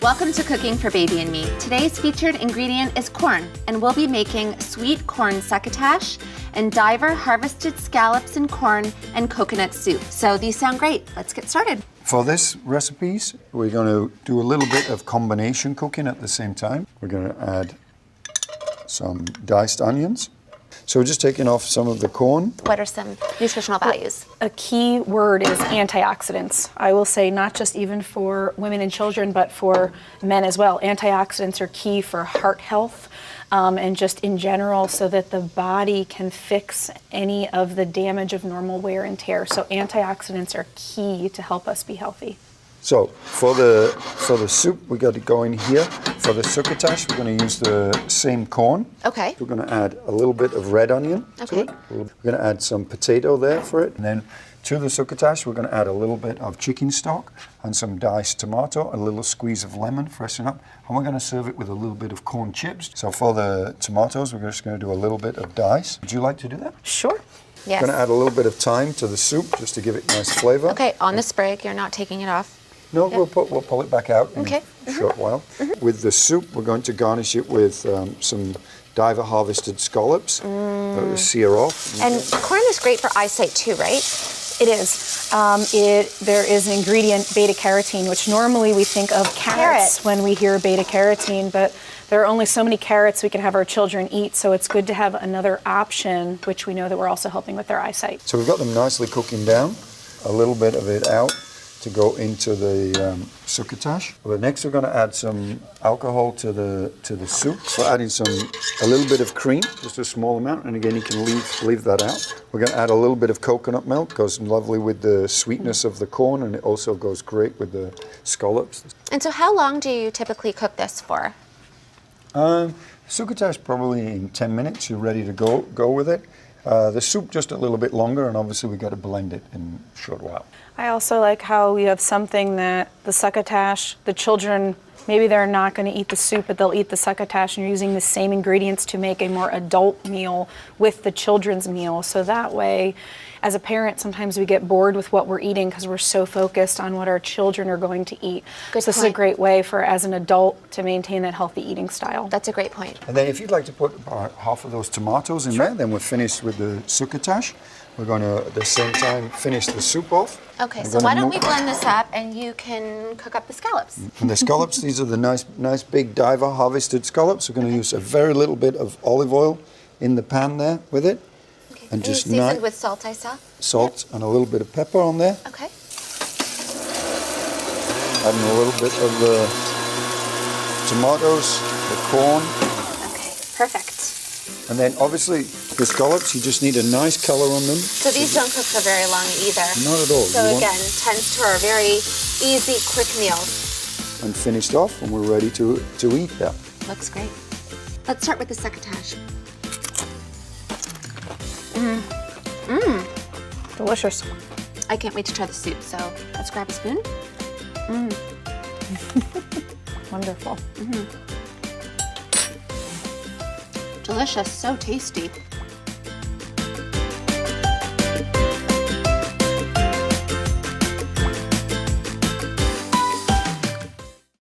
Welcome to Cooking for Baby and Me. Today's featured ingredient is corn, and we'll be making sweet corn succotash and diver harvested scallops and corn and coconut soup. So these sound great. Let's get started. For this recipes, we're going to do a little bit of combination cooking at the same time. We're going to add some diced onions. So we're just taking off some of the corn. What are some nutritional values? A key word is antioxidants. I will say not just even for women and children, but for men as well. Antioxidants are key for heart health and just in general so that the body can fix any of the damage of normal wear and tear. So antioxidants are key to help us be healthy. So for the soup, we got it going here. For the succotash, we're going to use the same corn. Okay. We're going to add a little bit of red onion to it. We're going to add some potato there for it. And then to the succotash, we're going to add a little bit of chicken stock and some diced tomato, a little squeeze of lemon, freshen up. And we're going to serve it with a little bit of corn chips. So for the tomatoes, we're just going to do a little bit of dice. Would you like to do that? Sure. Yes. We're going to add a little bit of thyme to the soup just to give it nice flavor. Okay, on the sprig, you're not taking it off. No, we'll pull it back out in Okay. a short while. With the soup, we're going to garnish it with some diver harvested scallops that we sear off. And corn is great for eyesight too, right? It is. There is an ingredient, beta-carotene, which normally we think of carrots when we hear beta-carotene, but there are only so many carrots we can have our children eat, so it's good to have another option, which we know that we're also helping with their eyesight. So we've got them nicely cooking down, a little bit of it out to go into the succotash. Well, next we're going to add some alcohol to the soup. We're adding a little bit of cream, just a small amount, and again you can leave that out. We're going to add a little bit of coconut milk, goes lovely with the sweetness of the corn, and it also goes great with the scallops. And so how long do you typically cook this for? Succotash probably in 10 minutes, you're ready to go with it. The soup just a little bit longer, and obviously we've got to blend it in a short while. I also like how we have something that the succotash, the children, maybe they're not going to eat the soup, but they'll eat the succotash, and you're using the same ingredients to make a more adult meal with the children's meal. So that way, as a parent, sometimes we get bored with what we're eating because we're so focused on what our children are going to eat. Good so this is a great way for, as an adult, to maintain that healthy eating style. That's a great point. And then if you'd like to put half of those tomatoes in there, then we're finished with the succotash. We're going to, at the same time, finish the soup off. Okay, so why don't we blend this up and you can cook up the scallops. And the scallops, these are the nice big diver harvested scallops. We're going to use a very little bit of olive oil in the pan there with it. Okay. And just seasoned with salt, I saw. Salt and a little bit of pepper on there. Okay. Adding a little bit of the tomatoes, the corn. Okay, perfect. And then obviously the scallops, you just need a nice color on them. So these don't cook for very long either. Not at all. So again, tends to our very easy, quick meals. And finished off, and we're ready to eat that. Looks great. Let's start with the succotash. Delicious. I can't wait to try the soup, so let's grab a spoon. Wonderful. Delicious, so tasty.